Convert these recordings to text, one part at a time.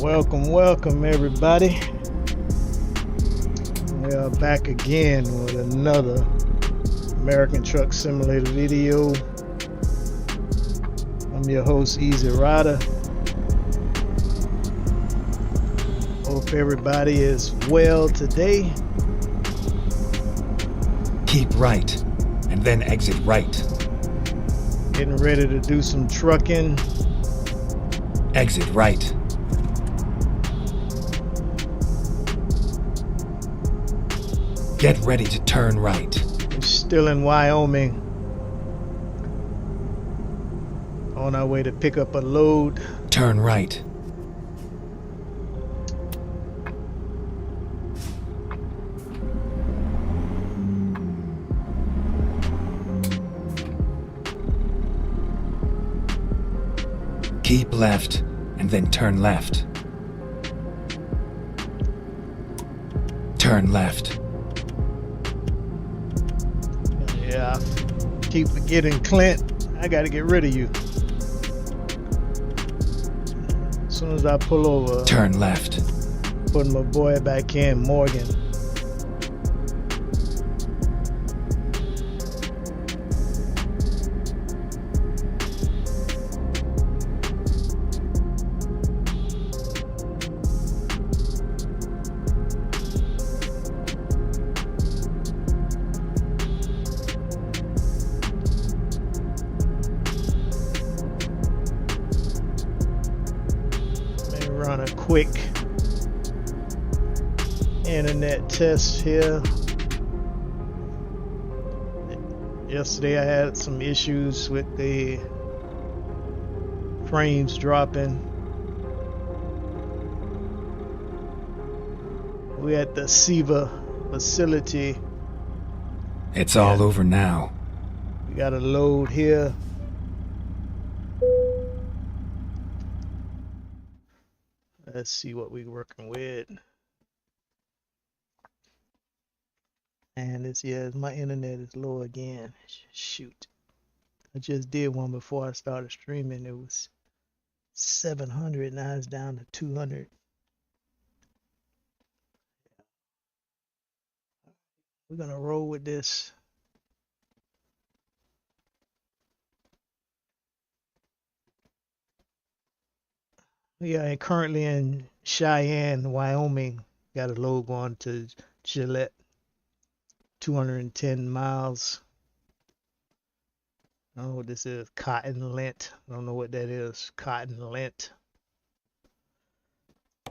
Welcome, everybody. We are back again with another American Truck Simulator video. I'm your host, Easy Rider. Hope everybody is well today. Keep right, and then exit right. Getting ready to do some trucking. Exit right. Get ready to turn right. We're still in Wyoming. On our way to pick up a load. Turn right. Keep left, and then turn left. Turn left. Yeah, I keep forgetting Clint. I gotta get rid of you. As soon as I pull over, Turn left. putting my boy back in, Morgan. Run a quick internet test here. Yesterday I had some issues with the frames dropping. We at the SIVA facility. It's all over now. We got a load here. Let's see what we're working with. And this, yeah, my internet is low again. Shoot. I just did one before I started streaming. It was 700, now it's down to 200. We're gonna roll with this. We are currently in Cheyenne, Wyoming. Got a load going to Gillette. 210 miles. I don't know what this is. Cotton lint. I don't know what that is. Cotton lint.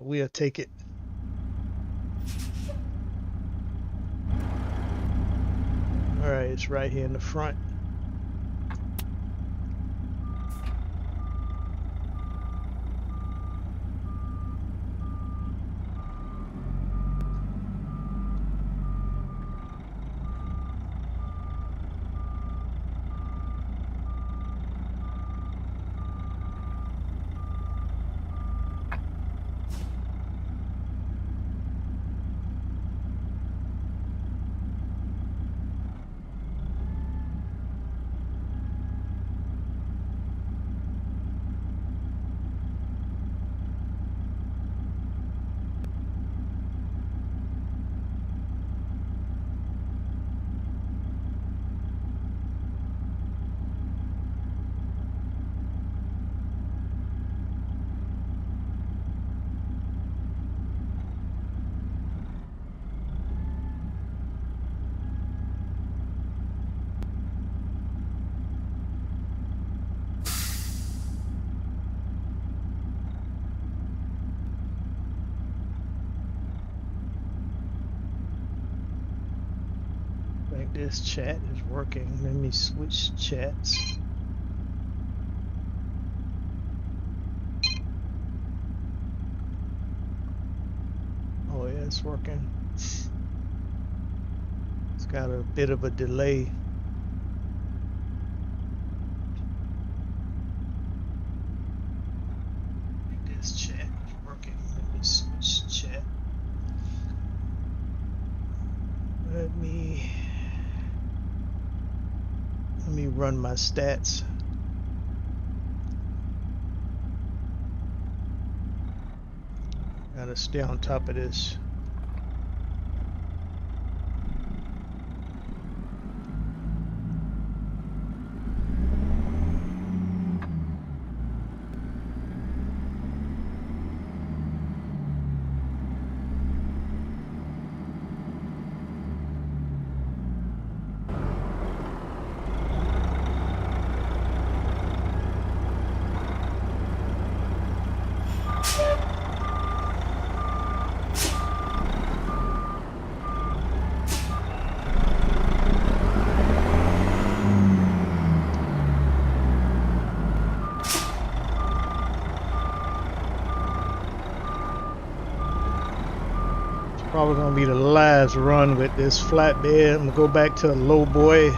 We'll take it. Alright, it's right here in the front. This chat is working. Let me switch chats. Oh yeah, it's working. It's got a bit of a delay. This chat is working. Let me switch chat. Let me run my stats. trying to stay on top of this. Probably gonna be the last run with this flatbed. I'm gonna go back to a low boy.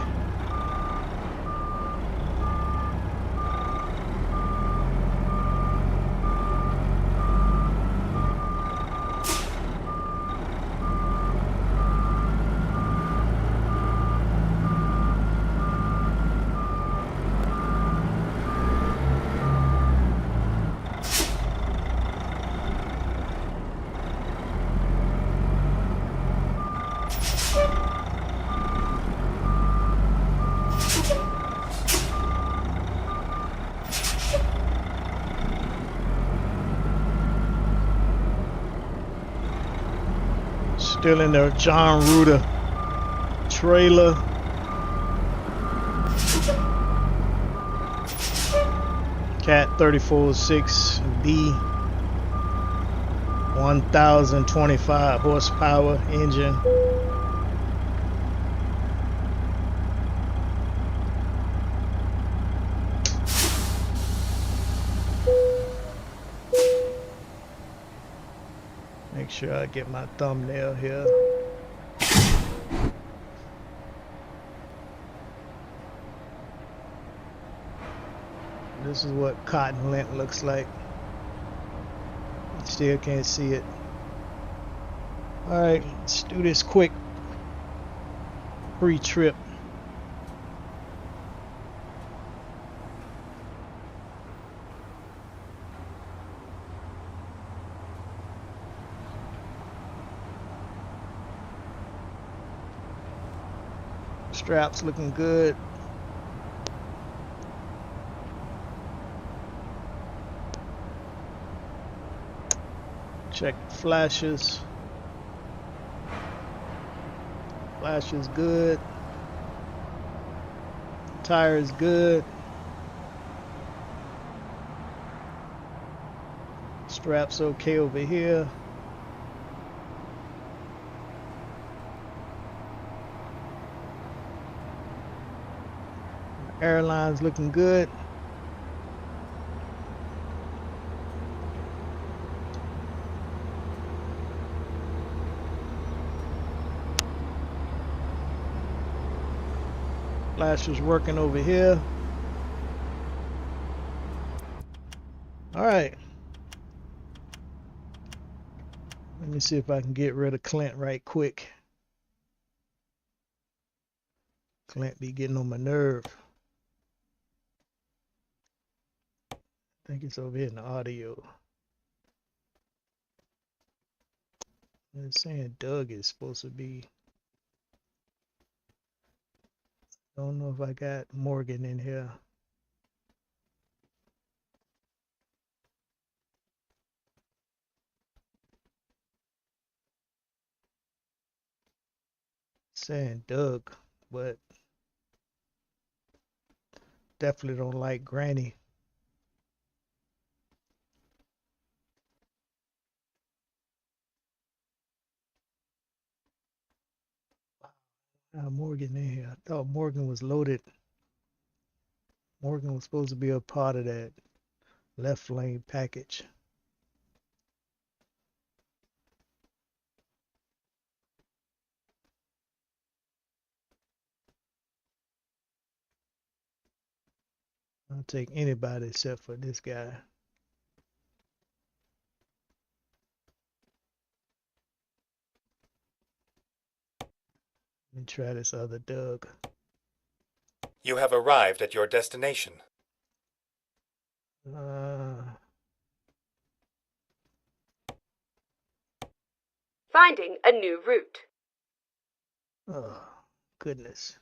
Still in the John Ruder trailer. Cat 34.6B, 1025 horsepower engine. Make sure I get my thumbnail here. This is what cotton lint looks like. Still can't see it. All right, let's do this quick pre-trip. Straps looking good. Check flashes. Flashes good. Tires good. Straps okay over here. Airlines looking good. Flasher's working over here. All right. Let me see if I can get rid of Clint right quick. Clint be getting on my nerve. I think it's over here in the audio. It's saying Doug is supposed to be. Don't know if I got Morgan in here. Saying Doug, but definitely don't like Granny. Morgan in here. I thought Morgan was loaded. Morgan was supposed to be a part of that left lane package. I'll take anybody except for this guy. Let me try this other Doug. You have arrived at your destination. Finding a new route. Oh, goodness.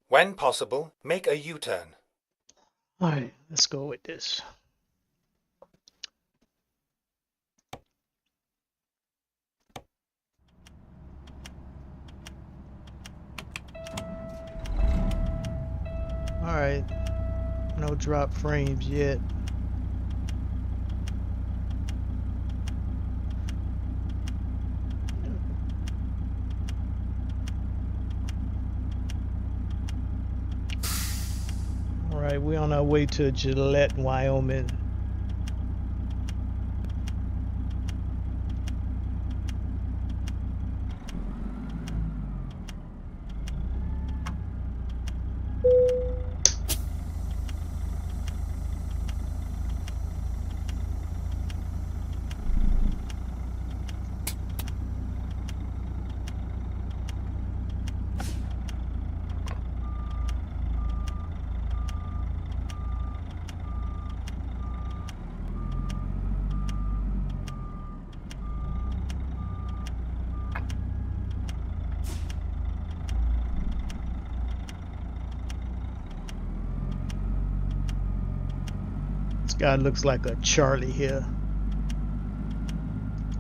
When possible, make a U-turn. All right, let's go with this. All right, no drop frames yet. All right, we're on our way to Gillette, Wyoming. This guy looks like a Charlie here.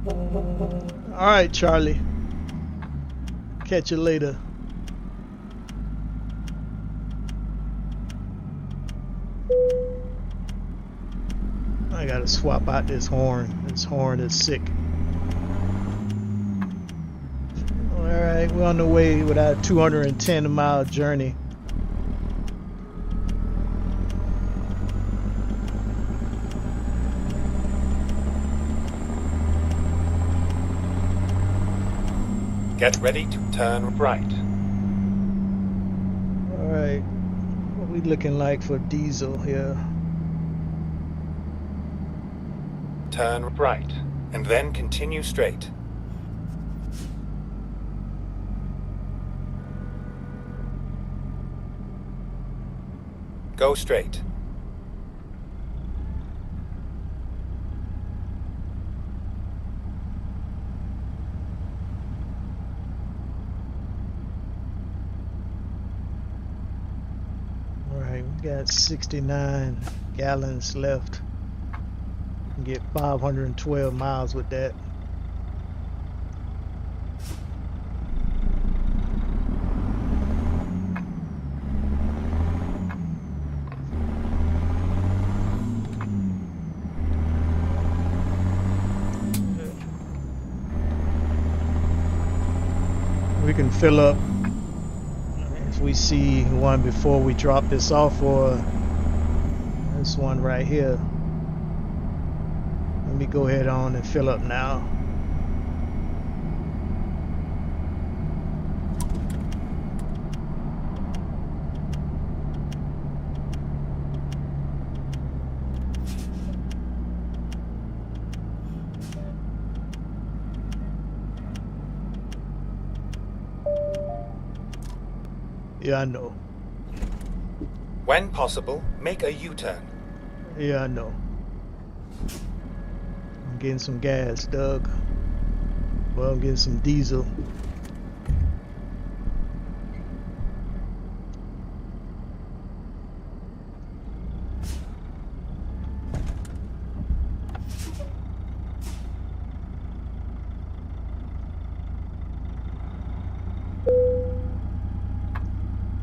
All right, Charlie. Catch you later. I gotta swap out this horn. This horn is sick. Alright, we're on the way with our 210-mile journey. Get ready to turn right. Alright, what we looking like for diesel here? Turn right, and then continue straight. Go straight. Alright, we got 69 gallons left. Get 512 miles with that. We can fill up if we see one before we drop this off, or this one right here. Let me go ahead on and fill up now. Yeah, I know. When possible, make a U-turn. Yeah, I know. I'm getting some gas, Doug. Well, I'm getting some diesel.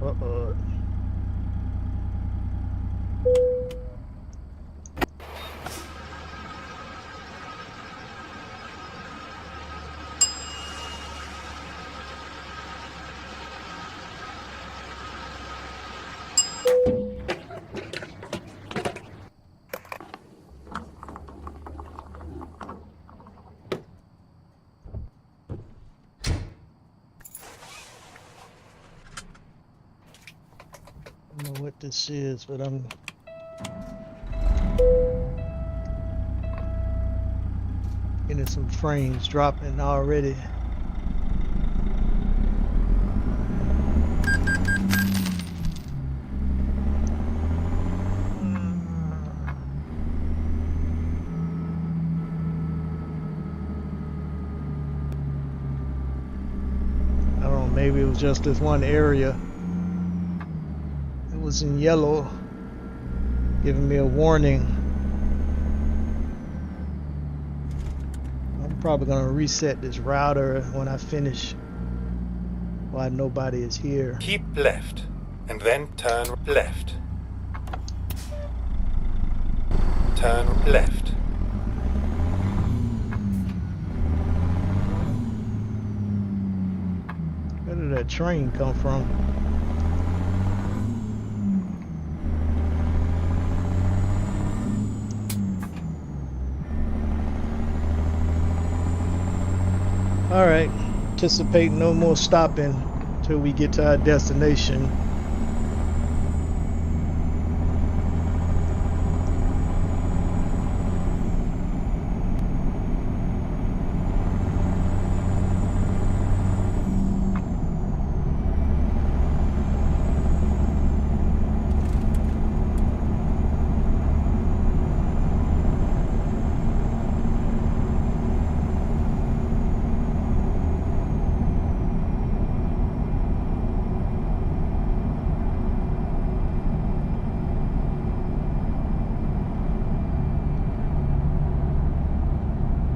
Uh-oh. I don't know what this is, but I'm getting some frames dropping already. maybe it was just this one area. It was in yellow, giving me a warning. I'm probably gonna reset this router when I finish while nobody is here. Keep left, and then turn left. Turn left. Where did that train come from? All right, anticipate no more stopping until we get to our destination.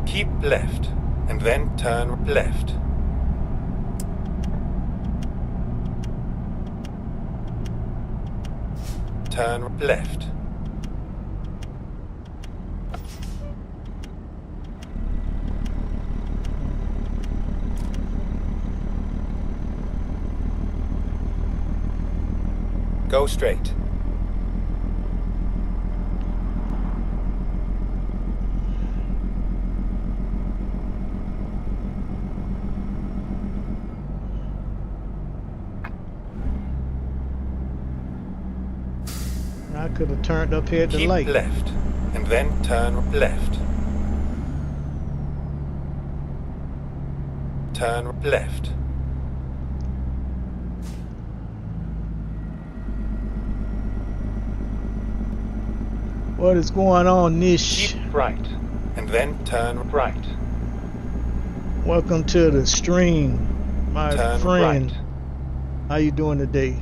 Keep left, and then turn left. Turn left. Go straight. I could have turned up here at the Keep light. left, and then turn left. Turn left. What is going on, Nish? Keep right, and then turn right. Welcome to the stream, my Turn friend. right. How you doing today?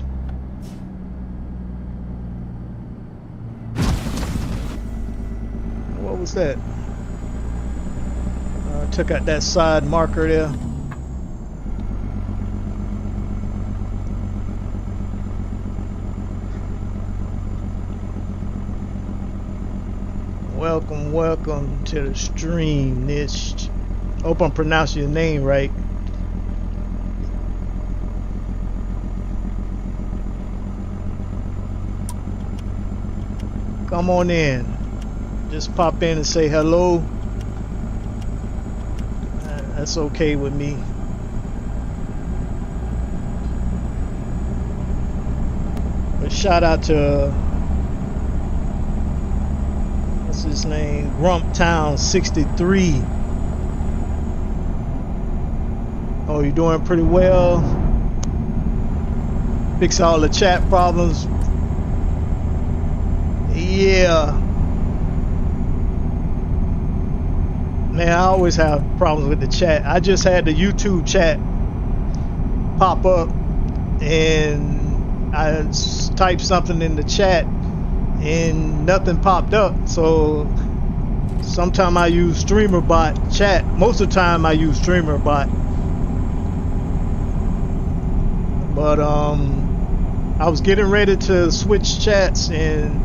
What was that? Took out that side marker there. Welcome to the stream, Nish. Hope I'm pronouncing your name right. Come on in. Just pop in and say hello. That's okay with me. But shout out to what's his name? Grumptown 63. Oh, you're doing pretty well. Fix all the chat problems. Yeah. Man, I always have problems with the chat. I just had the YouTube chat pop up and I typed something in the chat and nothing popped up. So sometimes I use StreamerBot chat. Most of the time I use StreamerBot. But I was getting ready to switch chats and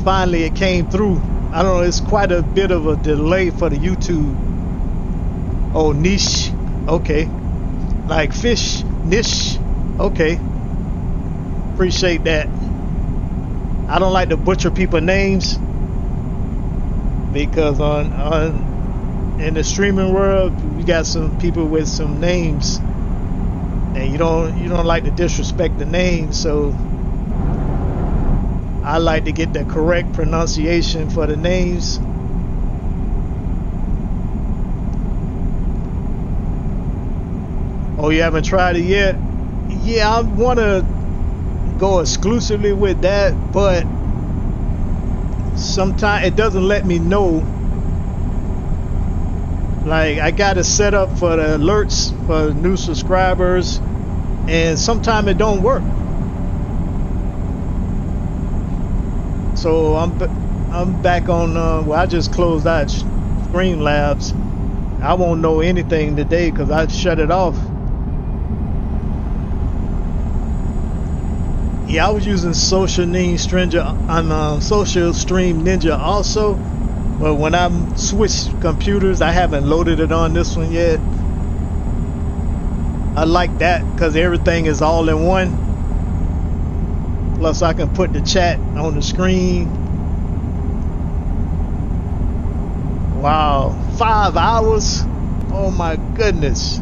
finally it came through. I don't know, it's quite a bit of a delay for the YouTube. Oh, niche. Okay. Like fish, niche. Okay. Appreciate that. I don't like to butcher people's names because in the streaming world, we got some people with some names and you don't like to disrespect the name, so I like to get the correct pronunciation for the names. Oh, you haven't tried it yet? Yeah, I want to go exclusively with that, but sometimes it doesn't let me know. Like, I got it set up for the alerts for new subscribers, and sometimes it don't work. So I'm back on. Well, I just closed out Streamlabs. I won't know anything today because I shut it off. Yeah, I was using Social Stream Ninja also, but when I switched computers, I haven't loaded it on this one yet. I like that because everything is all in one. Plus, I can put the chat on the screen. Wow, 5 hours? Oh my goodness.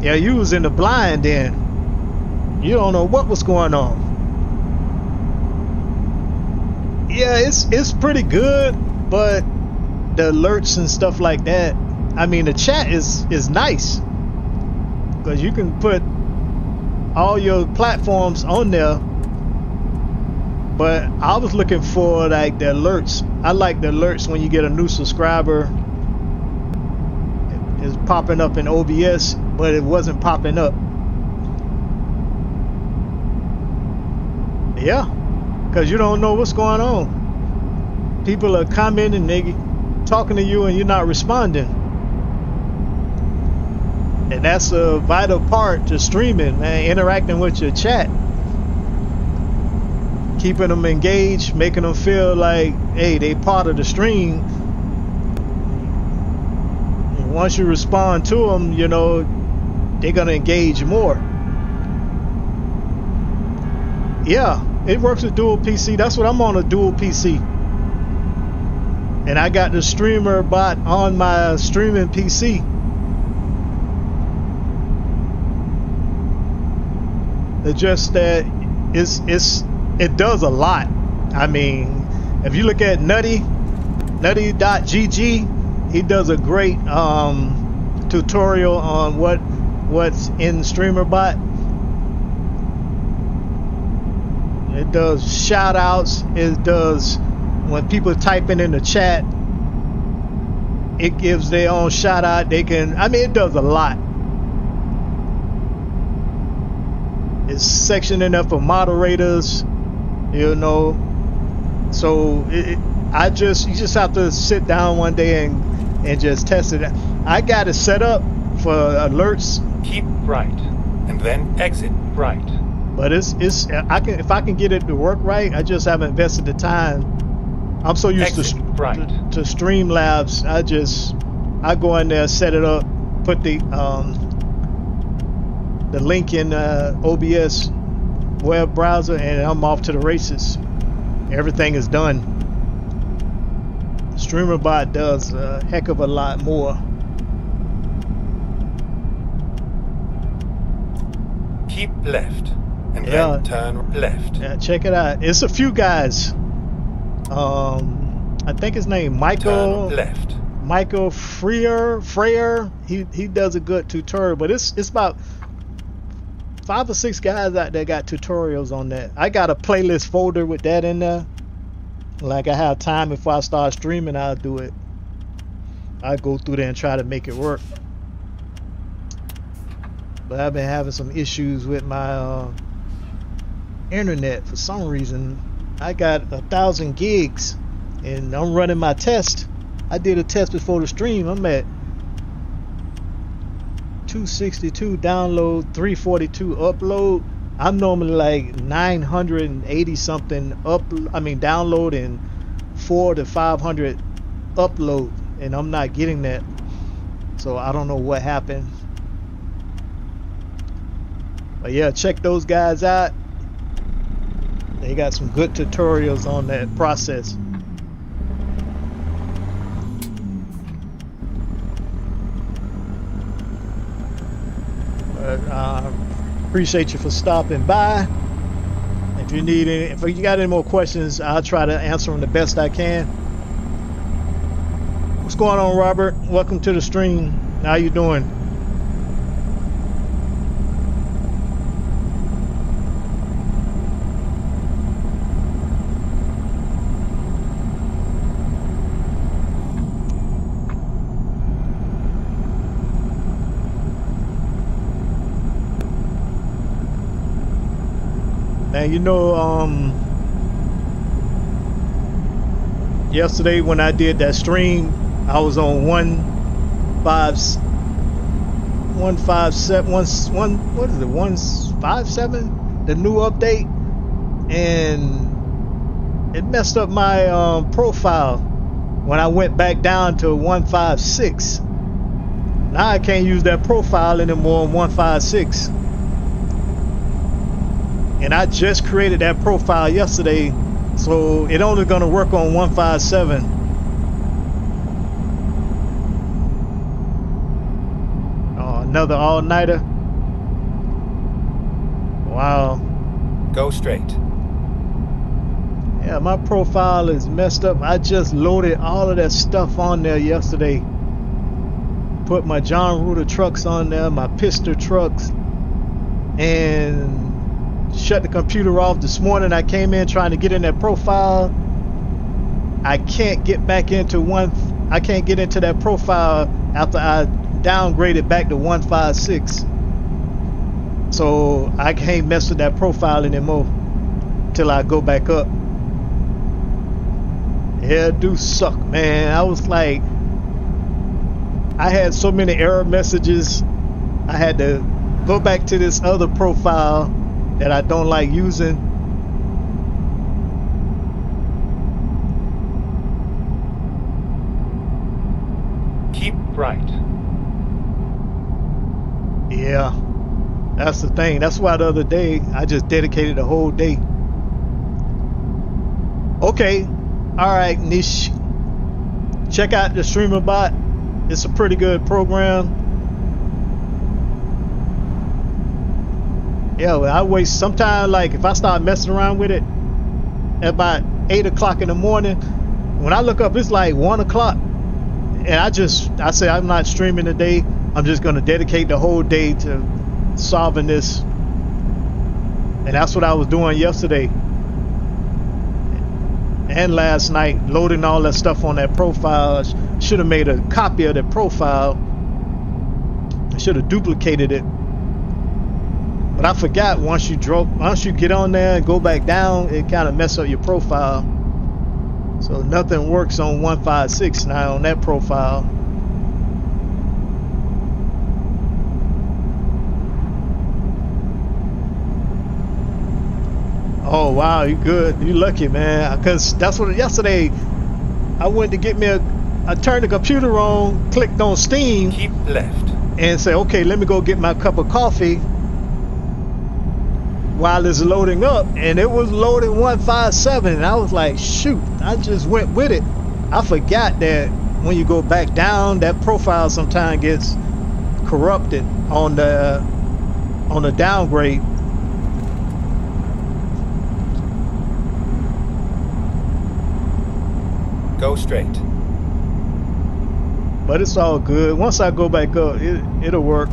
Yeah, you was in the blind then. You don't know what was going on. Yeah, it's pretty good, but the alerts and stuff like that. I mean, the chat is nice because you can put all your platforms on there. But I was looking for like the alerts. I like the alerts when you get a new subscriber. It's popping up in OBS, but it wasn't popping up. Yeah, because you don't know what's going on. People are commenting, they talking to you, and you're not responding. And that's a vital part to streaming, man. Interacting with your chat, keeping them engaged, making them feel like, hey, they part of the stream. And once you respond to them, you know, they're gonna engage more. Yeah, it works with dual PC. That's what I'm on, a dual PC. And I got the streamer bot on my streaming PC. It's just that it does a lot. I mean, if you look at nutty.gg, he does a great tutorial on what's in streamer bot. It does shout outs. It does when people typing in the chat, it gives their own shout out. They can, I mean, it does a lot. It's sectioning up for moderators, you know. So you just have to sit down one day and just test it. I got it set up for alerts. Keep right, and then exit right. But if I can get it to work right, I just haven't invested the time. I'm so used to Streamlabs. I go in there, set it up, put the link in OBS web browser, and I'm off to the races. Everything is done. StreamerBot does a heck of a lot more. Keep left, and then turn left. Yeah, check it out. It's a few guys. I think his name Michael. Turn left. Michael Freyer. He does a good tutorial, but it's about 5 or 6 guys out there got tutorials on that. I got a playlist folder with that in there. Like I have time before I start streaming, I'll do it. I go through there and try to make it work. But I've been having some issues with my internet for some reason. I got 1,000 gigs and I'm running my test. I did a test before the stream. I'm at 262 download, 342 upload. I'm normally like 980 something download and 400 to 500 upload, and I'm not getting that. So I don't know what happened. But yeah, check those guys out. They got some good tutorials on that process. But appreciate you for stopping by. If you got any more questions, I'll try to answer them the best I can. What's going on, Robert? Welcome to the stream. How you doing? man. You know, yesterday when I did that stream, I was on 157, what is it, 157, the new update, and it messed up my profile when I went back down to 156. Now I can't use that profile anymore on 156. And I just created that profile yesterday, so it only gonna work on 157. Oh, another all-nighter. Wow. Go straight. Yeah, my profile is messed up. I just loaded all of that stuff on there yesterday. Put my John Reuter trucks on there, my Pister trucks, and shut the computer off. This morning I came in trying to get in that profile. I can't get back into I can't get into that profile after I downgraded back to 156. So I can't mess with that profile anymore till I go back up. Yeah, it do suck, man. I was like, I had so many error messages. I had to go back to this other profile that I don't like using. Keep right. Yeah, that's the thing. That's why the other day I just dedicated the whole day. Okay, all right, Niche. Check out the Streamer Bot. It's a pretty good program. Yeah, well, I waste sometimes, like if I start messing around with it at about 8 o'clock in the morning, when I look up it's like 1 o'clock, and I say I'm not streaming today. I'm just going to dedicate the whole day to solving this. And that's what I was doing yesterday and last night, loading all that stuff on that profile. I should have made a copy of that profile. I should have duplicated it. But I forgot once you get on there and go back down, it kind of mess up your profile. So nothing works on 156 now on that profile. Oh wow, you good. You lucky, man. Because that's what yesterday I went to get me I turned the computer on, clicked on Steam. Keep left. And say, okay, let me go get my cup of coffee while it's loading up, and it was loading 157, and I was like, shoot, I just went with it. I forgot that when you go back down, that profile sometimes gets corrupted on the downgrade. Go straight. But it's all good. Once I go back up, it'll work.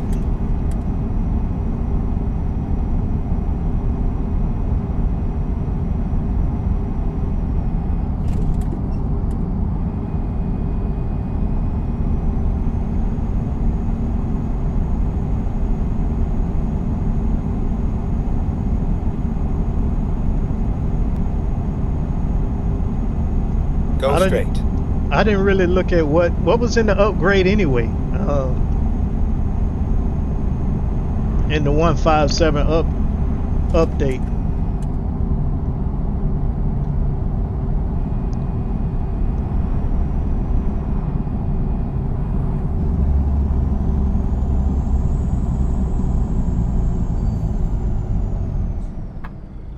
Go straight. I didn't really look at what was in the upgrade anyway. In the 157 update.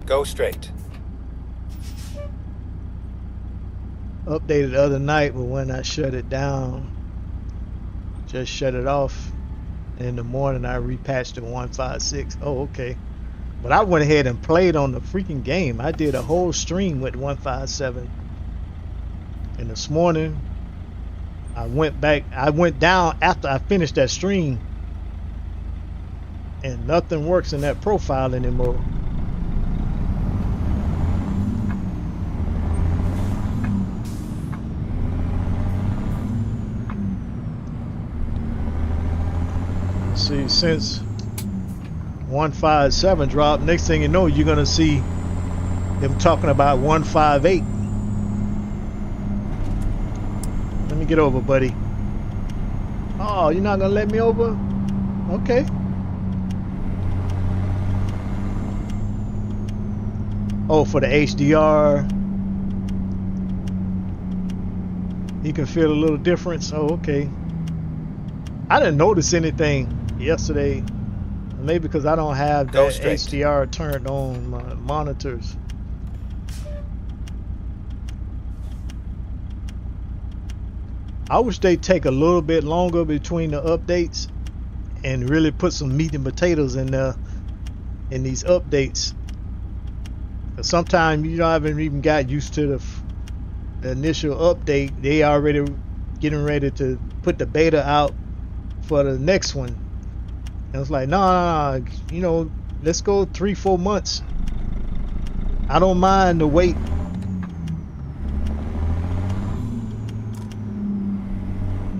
Go straight. Updated the other night, but when I shut it down, just shut it off. In the morning, I repatched to 156. Oh, okay. But I went ahead and played on the freaking game. I did a whole stream with 157. And this morning, I went down after I finished that stream. And nothing works in that profile anymore. See, since 157 dropped, next thing you know, you're gonna see Them talking about 158. Let me get over, buddy. Oh, you're not gonna let me over? Okay. Oh, for the HDR, you can feel a little difference. Oh, okay. I didn't notice anything yesterday. Maybe because I don't have Go that straight. HDR turned on my monitors. I wish they take a little bit longer between the updates and really put some meat and potatoes in there in these updates. Sometimes you haven't even got used to the initial update. They already getting ready to put the beta out for the next one. And it's like, nah, you know, let's go 3-4 months. I don't mind the wait.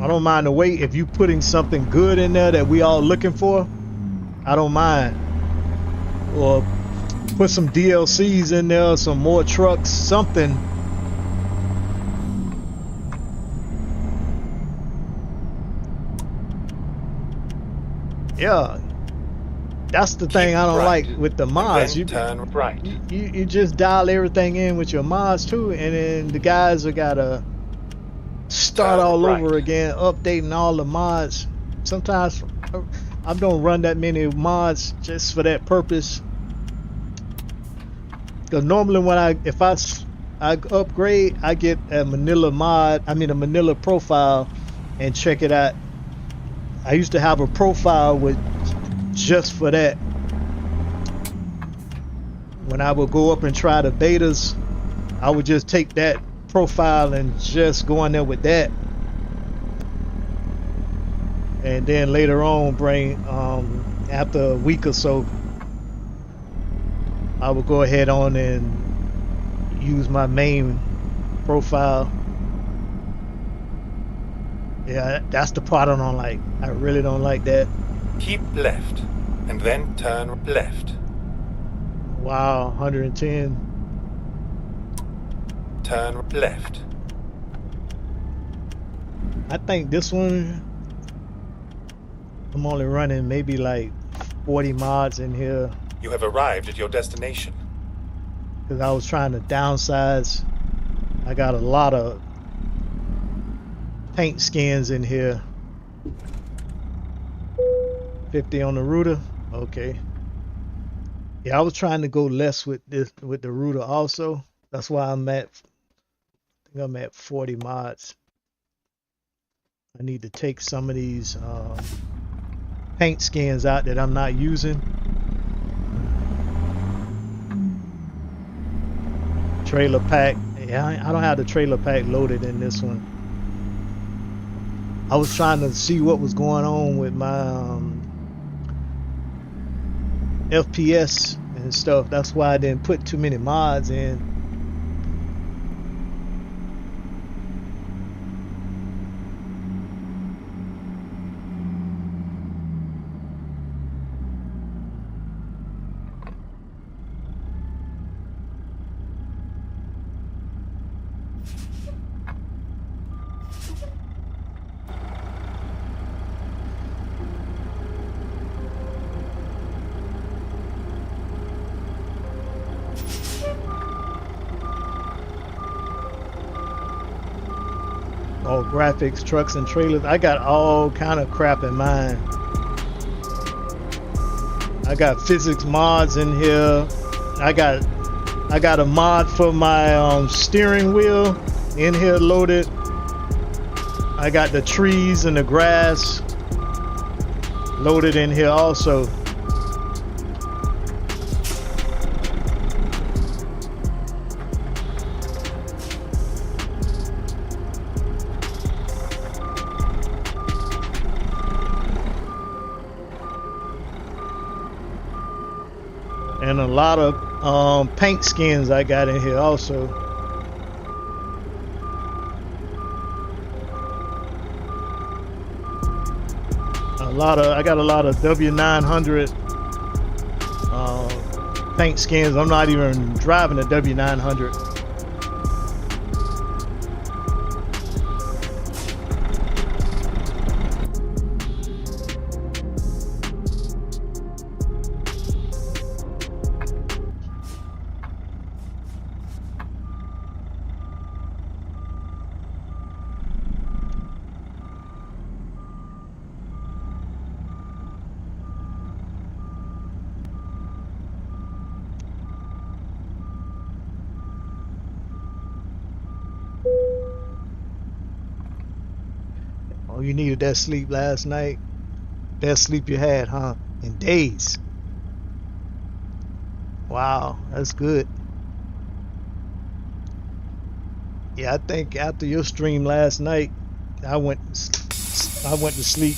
I don't mind the wait. If you putting something good in there that we all looking for, I don't mind. Or put some DLCs in there, some more trucks, something. Yeah, that's the thing I don't like with the mods. And then turn right. You just dial everything in with your mods too, and then the guys have gotta start all over again, updating all the mods. Sometimes I don't run that many mods just for that purpose. Because normally when if I upgrade, I get a Manila mod, I mean a Manila profile, and check it out. I used to have a profile with just for that. When I would go up and try the betas, I would just take that profile and just go in there with that. And then later on bring, after a week or so, I would go ahead on and use my main profile. Yeah, that's the part I don't like. I really don't like that. Keep left, and then turn left. Wow, 110. Turn left. I think this one, I'm only running maybe like 40 mods in here. You have arrived at your destination. Because I was trying to downsize. I got a lot of paint skins in here. 50 on the router. Okay. Yeah, I was trying to go less with the router also. That's why I think I'm at 40 mods. I need to take some of these paint skins out that I'm not using. Trailer pack. Yeah, I don't have the trailer pack loaded in this one. I was trying to see what was going on with my FPS and stuff. That's why I didn't put too many mods in. All graphics, trucks and trailers. I got all kind of crap in mine. I got physics mods in here. I got a mod for my steering wheel in here loaded. I got the trees and the grass loaded in here also. And a lot of paint skins I got in here also. I got a lot of W900 paint skins. I'm not even driving a W900. Oh, you needed that sleep last night. Best sleep you had, huh? In days. Wow, that's good. Yeah, I think after your stream last night, I went I went to sleep.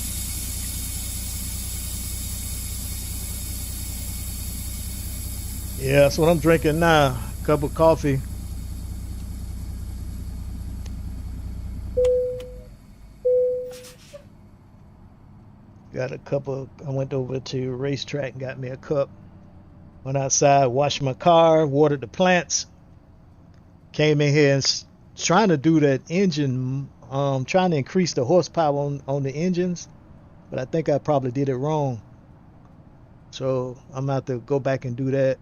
Yeah, that's what I'm drinking now. A cup of coffee. Got a cup of. I went over to a racetrack and got me a cup. Went outside, washed my car, watered the plants. Came in here and trying to do that engine, trying to increase the horsepower on the engines, but I think I probably did it wrong. So I'm about to go back and do that.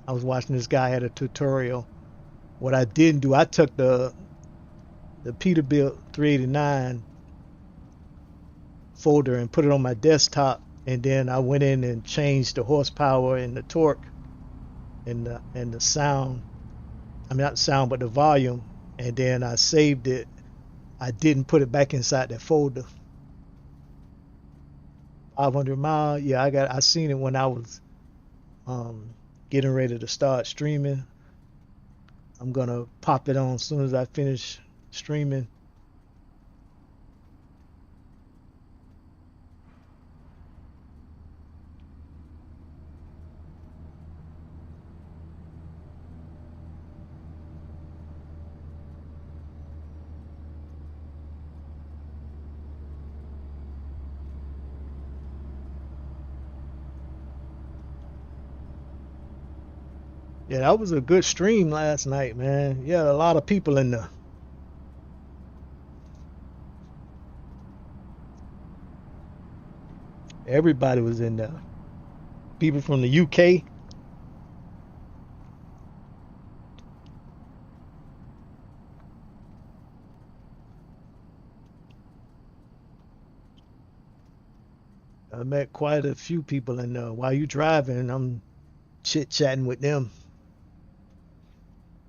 I was watching this guy had a tutorial. What I didn't do, I took the Peterbilt 389 folder and put it on my desktop, and then I went in and changed the horsepower and the torque and the sound. I mean, not the sound, but the volume, and then I saved it. I didn't put it back inside that folder. 500 mile. Yeah, I seen it when I was getting ready to start streaming. I'm gonna pop it on as soon as I finish streaming. Yeah, that was a good stream last night, man. Yeah, a lot of people in there. Everybody was in there. People from the UK. I met quite a few people in there. While you driving, I'm chit chatting with them.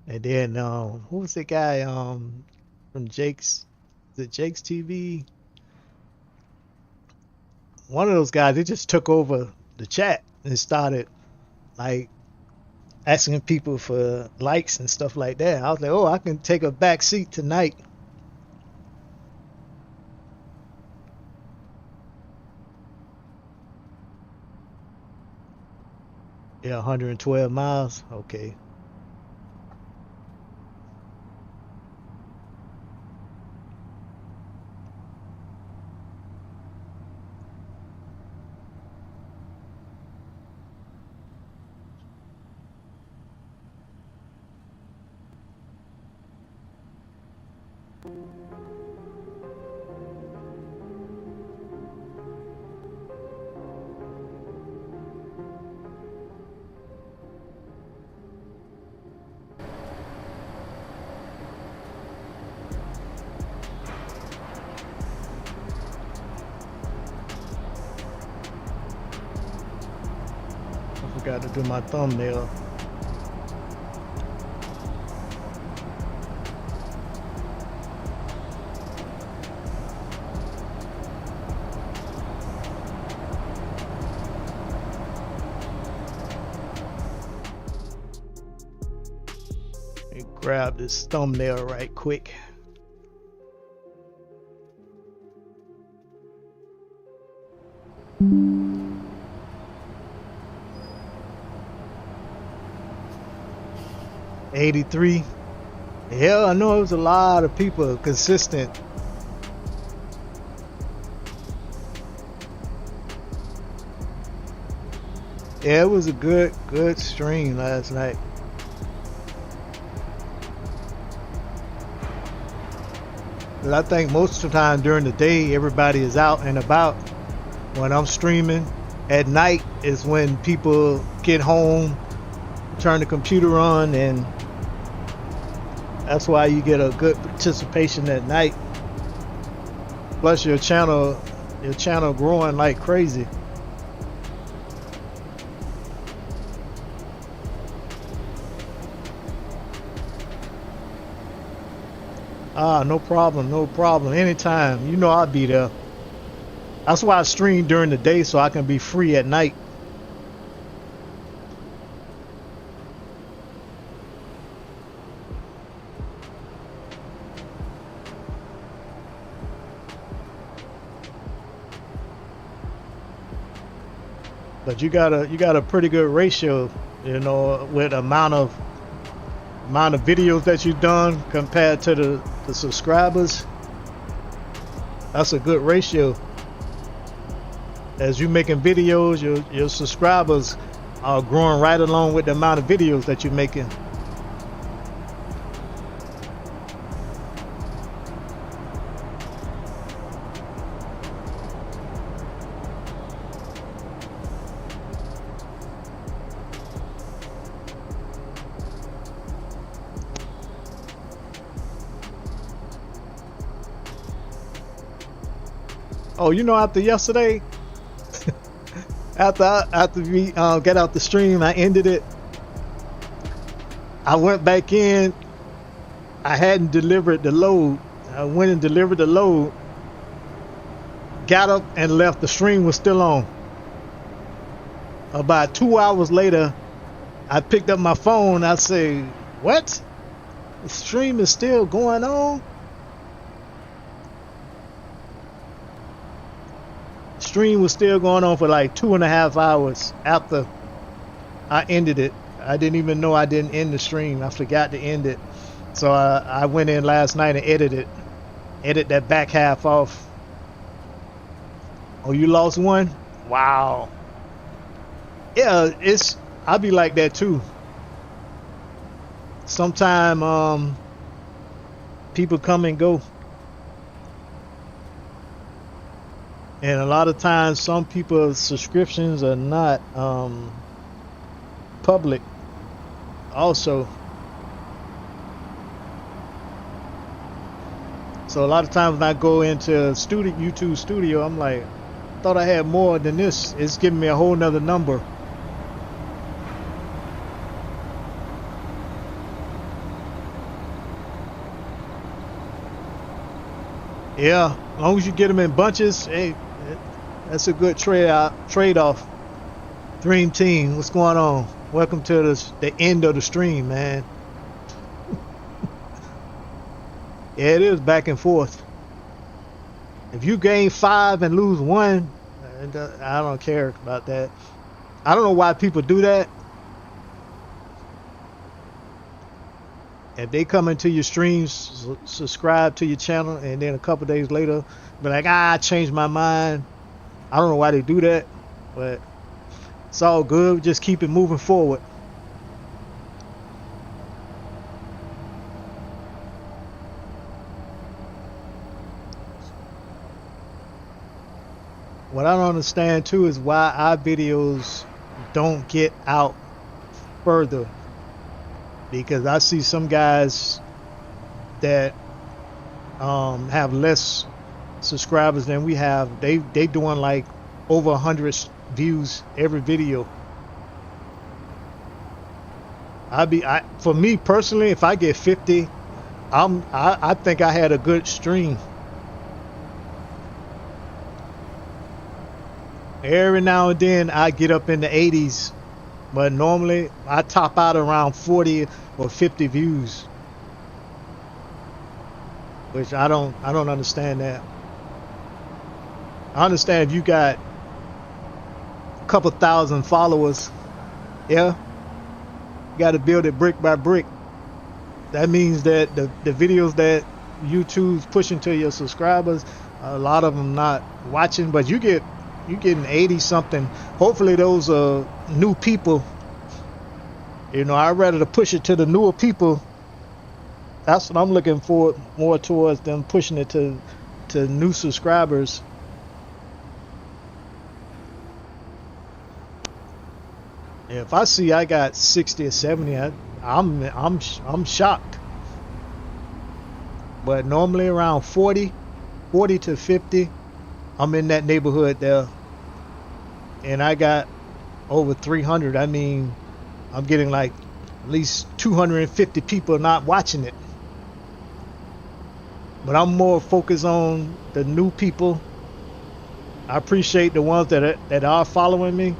And then who was the guy from Jake's? Is it Jake's TV? One of those guys, they just took over the chat and started like asking people for likes and stuff like that. I was like, oh, I can take a back seat tonight. Yeah, 112 miles. Okay. I forgot to do my thumbnail. Let me grab this thumbnail right quick. '83. Yeah, I know it was a lot of people consistent. Yeah, it was a good stream last night. But I think most of the time during the day, everybody is out and about. When I'm streaming at night is when people get home, turn the computer on, and that's why you get a good participation at night. Plus your channel growing like crazy. Ah, no problem, no problem. Anytime. You know I'll be there. That's why I stream during the day so I can be free at night. But you got a pretty good ratio, you know, with amount of videos that you've done compared to the subscribers. That's a good ratio. As you making videos, your subscribers are growing right along with the amount of videos that you're making. Oh, you know, after yesterday, after we got out the stream, I ended it. I went back in. I hadn't delivered the load. I went and delivered the load. Got up and left. The stream was still on. About 2 hours later, I picked up my phone. I say, "What? The stream is still going on?" Stream was still going on for like 2.5 hours after I ended it. I didn't even know I didn't end the stream. I forgot to end it. So I went in last night and edit that back half off. Oh, you lost one? Wow. Yeah, I'll be like that too. Sometime people come and go. And a lot of times some people's subscriptions are not public also. So a lot of times when I go into YouTube studio, I'm like, thought I had more than this. It's giving me a whole nother number. Yeah, as long as you get them in bunches, hey, that's a good trade-off. Dream Team, what's going on? Welcome to the end of the stream, man. Yeah, it is back and forth. If you gain 5 and lose 1, I don't care about that. I don't know why people do that. If they come into your streams, subscribe to your channel, and then a couple days later, be like, I changed my mind. I don't know why they do that, but it's all good. Just keep it moving forward. What I don't understand too is why our videos don't get out further. Because I see some guys that have less subscribers than we have. They doing like over 100 views every video. For me personally, if I get 50, I think I had a good stream. Every now and then I get up in the 80s, but normally I top out around 40 or 50 views, which I don't understand that. I understand if you got a couple thousand followers, yeah, you got to build it brick by brick. That means that the videos that YouTube's pushing to your subscribers, a lot of them not watching, but you're getting 80 something. Hopefully those are new people. You know, I'd rather to push it to the newer people. That's what I'm looking for more towards them pushing it to new subscribers. If I see I got 60 or 70, I'm shocked. But normally around 40 to 50, I'm in that neighborhood there. And I got over 300. I mean, I'm getting like at least 250 people not watching it. But I'm more focused on the new people. I appreciate the ones that are following me,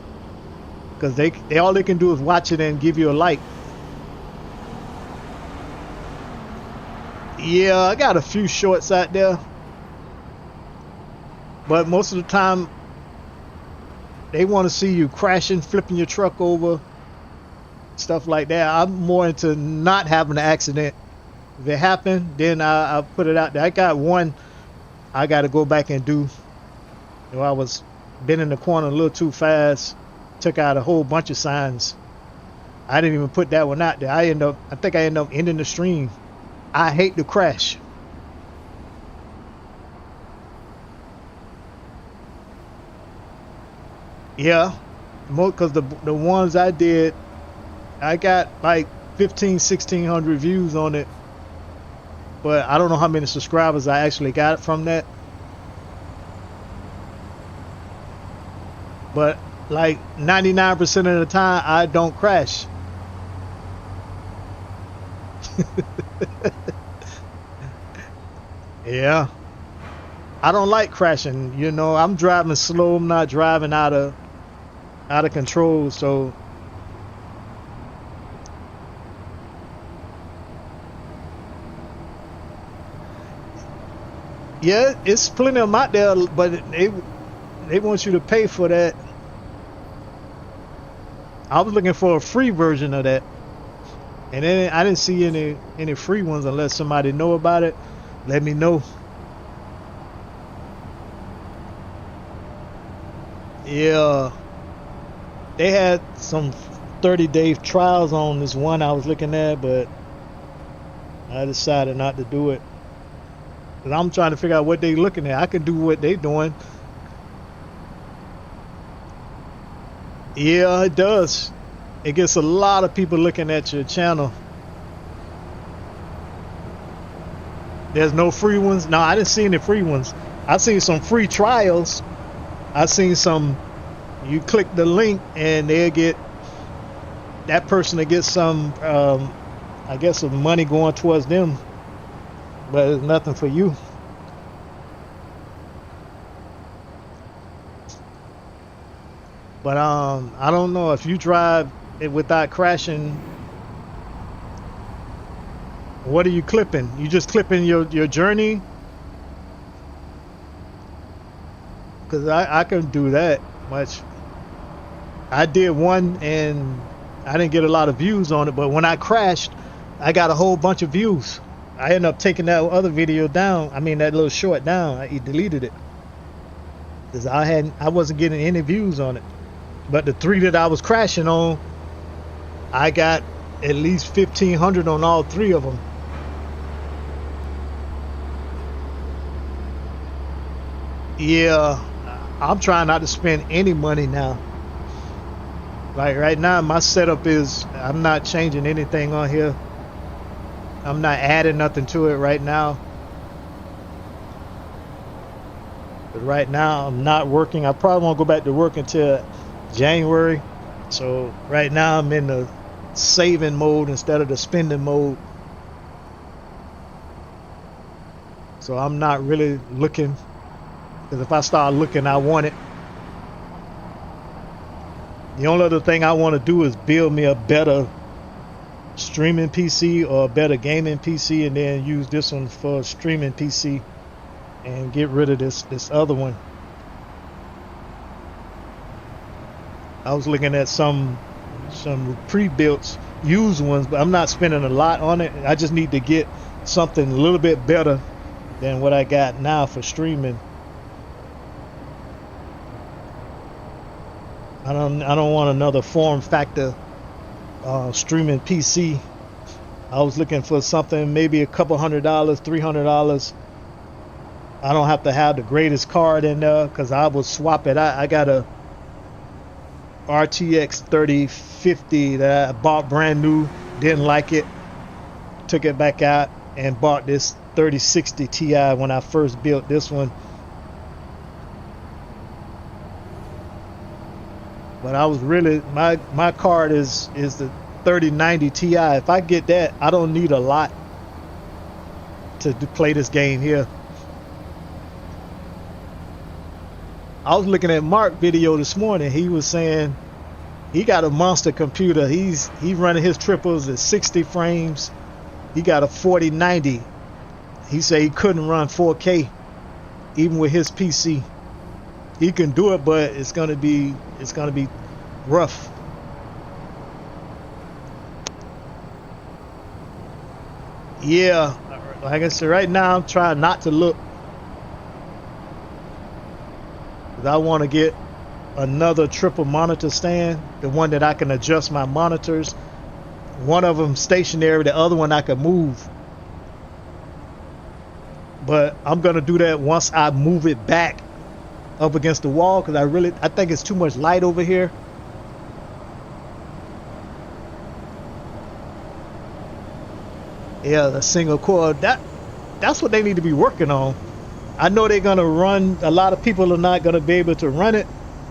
because they all they can do is watch it and give you a like. Yeah, I got a few shorts out there, but most of the time they want to see you crashing, flipping your truck over, stuff like that. I'm more into not having an accident. If it happened, then I'll put it out there. I got one I got to go back and do. You know, I was been in the corner a little too fast, took out a whole bunch of signs. I didn't even put that one out there. I think I ended up ending the stream. I hate to crash. Yeah, because the ones I did, I got like 1,600 views on it, but I don't know how many subscribers I actually got from that. But like 99% of the time, I don't crash. Yeah, I don't like crashing. You know, I'm driving slow. I'm not driving out of control. So yeah, it's plenty of them out there, but they want you to pay for that. I was looking for a free version of that, and then I didn't see any free ones unless somebody know about it. Let me know. Yeah, they had some 30-day trials on this one I was looking at, but I decided not to do it. Cause I'm trying to figure out what they looking at. I can do what they doing. Yeah, it does. It gets a lot of people looking at your channel. There's no free ones. No, I didn't see any free ones. I seen some free trials. I seen some, you click the link and they'll get, that person to get some, I guess some money going towards them, but it's nothing for you. But I don't know if you drive it without crashing. What are you clipping? You just clipping your journey? Because I can do that much. I did one and I didn't get a lot of views on it, but when I crashed, I got a whole bunch of views. I ended up taking that other video down. I mean, that little short down. I deleted it because I wasn't getting any views on it. But the 3 that I was crashing on, I got at least 1,500 on all 3 of them. Yeah, I'm trying not to spend any money now. Like right now, my setup is I'm not changing anything on here. I'm not adding nothing to it right now. But right now, I'm not working. I probably won't go back to work until January. So right now, I'm in the saving mode instead of the spending mode. So I'm not really looking. Because if I start looking, I want it. The only other thing I want to do is build me a better streaming PC or a better gaming PC, and then use this one for a streaming PC and get rid of this other one. I was looking at some pre-built used ones, but I'm not spending a lot on it. I just need to get something a little bit better than what I got now for streaming. I don't want another form factor streaming PC. I was looking for something maybe a couple $100, $300. I don't have to have the greatest card in there because I will swap it. I got a RTX 3050 that I bought brand new, didn't like it, took it back out and bought this 3060 Ti when I first built this one. But I was really, my card is the 3090 Ti. If I get that, I don't need a lot to play this game here. I was looking at Mark video this morning. He was saying he got a monster computer. He's running his triples at 60 frames. He got a 4090. He said he couldn't run 4K even with his PC. He can do it, but it's gonna be rough. Yeah, like I said, right now I'm trying not to look. I want to get another triple monitor stand, the one that I can adjust my monitors. One of them stationary, the other one I can move. But I'm gonna do that once I move it back up against the wall, because I think it's too much light over here. Yeah, the single core, that's what they need to be working on. I know they're gonna run, a lot of people are not gonna be able to run it.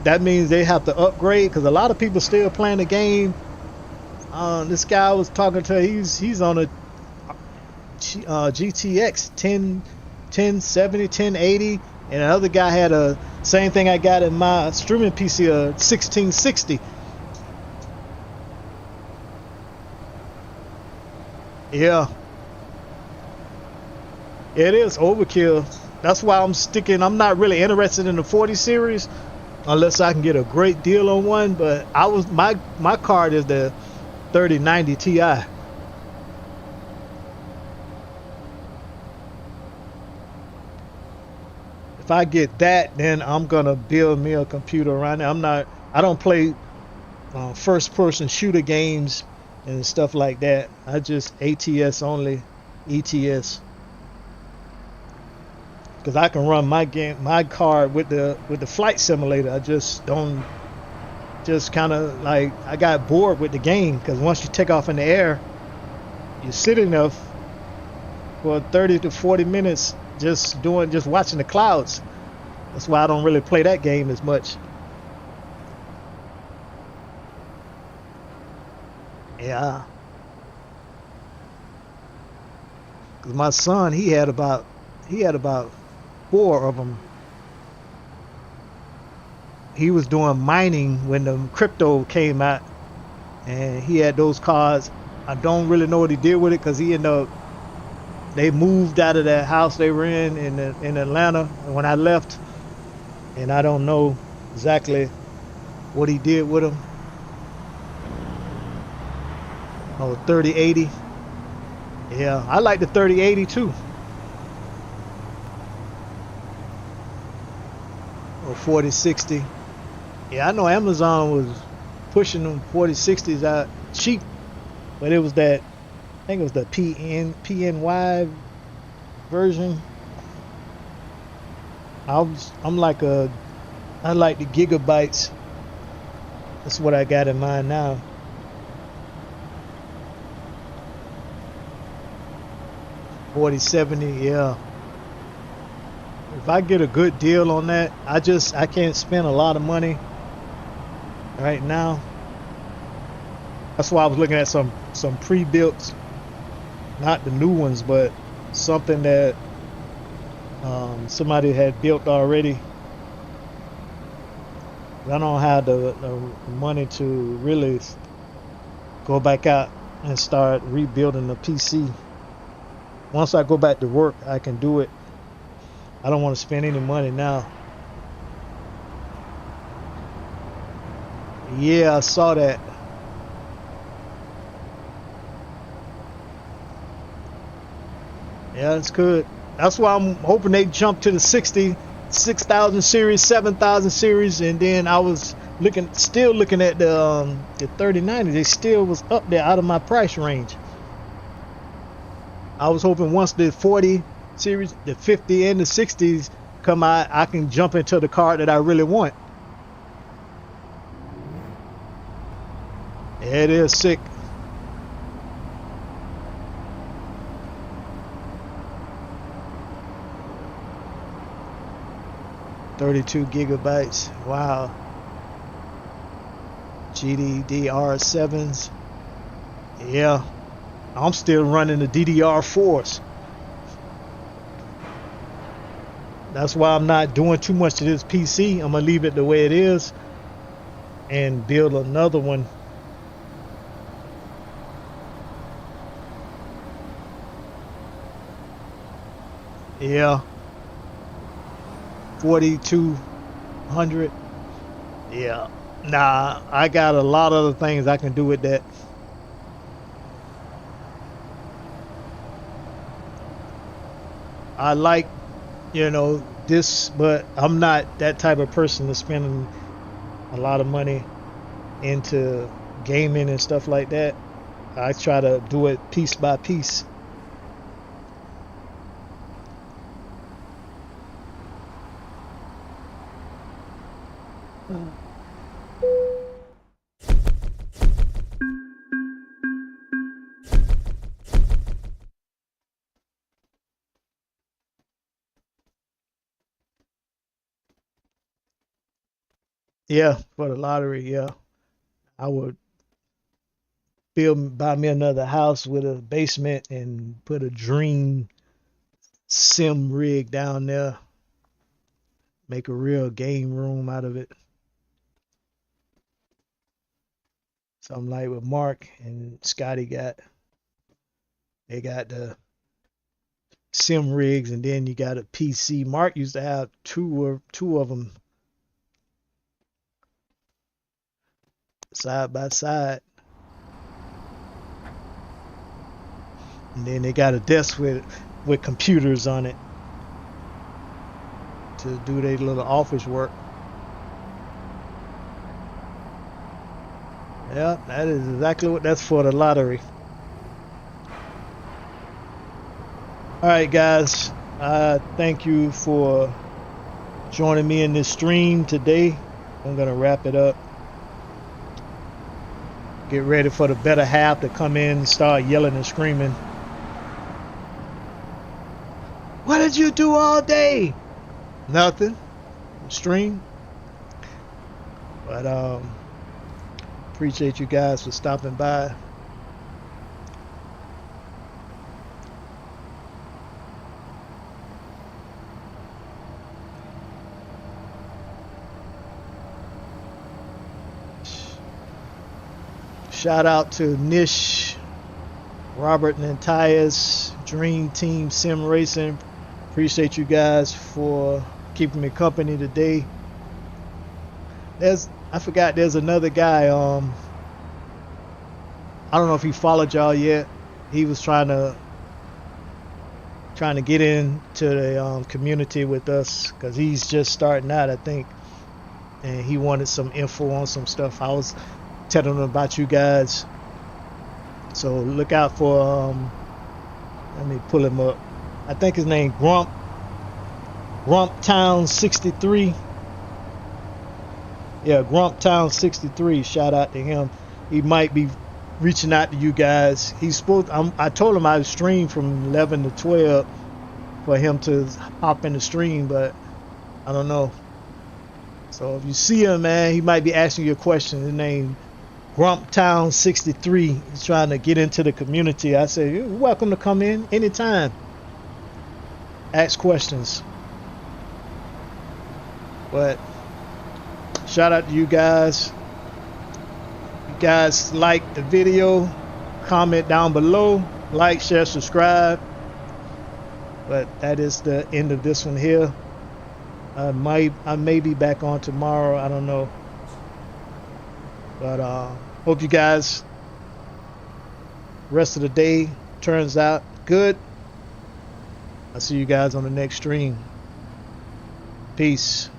That means they have to upgrade, because a lot of people still playing the game. This guy I was talking to, he's on a GTX 1070, 1080, and another guy had a same thing I got in my streaming PC, a 1660. Yeah, it is overkill. That's why I'm not really interested in the 40 series unless I can get a great deal on one. But my card is the 3090 Ti. If I get that, then I'm gonna build me a computer around it. I don't play first person shooter games and stuff like that. I just ATS only, ETS. Because I can run my card with the flight simulator. I just don't, just kind of like, I got bored with the game, because once you take off in the air, you're sitting there for 30 to 40 minutes just watching the clouds. That's why I don't really play that game as much. Yeah, because my son, he had about 4 of them. He was doing mining when the crypto came out, and he had those cards. I don't really know what he did with it, because they moved out of that house they were in Atlanta when I left, and I don't know exactly what he did with them. Oh, 3080. Yeah, I like the 3080 too. Or 4060. Yeah, I know Amazon was pushing them 4060s out cheap, but it was that, I think it was the PNY version. I like the gigabytes. That's what I got in mind now. $4070, yeah. If I get a good deal on that, I can't spend a lot of money right now. That's why I was looking at some pre-built, not the new ones, but something that somebody had built already. I don't have the money to really go back out and start rebuilding the PC. Once I go back to work, I can do it. I don't want to spend any money now. Yeah, I saw that. Yeah, that's good. That's why I'm hoping they jump to the 6,000 series, 7,000 series, and then I was Still looking at the 3090. They still was up there out of my price range. I was hoping once the 40 series, the 50 and the 60s come out, I can jump into the car that I really want. It is sick. $32 gigabytes. Wow. GDDR7s. Yeah. I'm still running the DDR4s. That's why I'm not doing too much to this PC. I'm gonna leave it the way it is and build another one. Yeah. 4200. Yeah. Nah, I got a lot of other things I can do with that. I like, this, but I'm not that type of person to spend a lot of money into gaming and stuff like that. I try to do it piece by piece. Yeah, for the lottery, yeah. I would buy me another house with a basement and put a dream sim rig down there. Make a real game room out of it. Something like what Mark and Scotty got. They got the sim rigs, and then you got a PC. Mark used to have two of them side by side. And then they got a desk with computers on it to do their little office work. Yeah, that is exactly what that's for, the lottery. All right, guys. Thank you for joining me in this stream today. I'm going to wrap it up. Get ready for the better half to come in and start yelling and screaming. What did you do all day? Nothing. Stream. But appreciate you guys for stopping by. Shout out to Nish, Robert Nantias, Dream Team Sim Racing. Appreciate you guys for keeping me company today. I forgot there's another guy. I don't know if he followed y'all yet. He was trying to get into the community with us because he's just starting out, I think, and he wanted some info on some stuff. I was telling him about you guys, so look out for let me pull him up. I think his name Grumptown 63. Yeah, Grumptown 63. Shout out to him. He might be reaching out to you guys. I told him I would stream from 11 to 12 for him to hop in the stream, but I don't know. So if you see him, man, he might be asking you a question. His name Grumptown 63. He's trying to get into the community. I said, you're welcome to come in anytime. Ask questions. But shout out to you guys. You guys like the video, comment down below, like, share, subscribe. But that is the end of this one here. I may be back on tomorrow. I don't know. But hope you guys rest of the day turns out good. I'll see you guys on the next stream. Peace.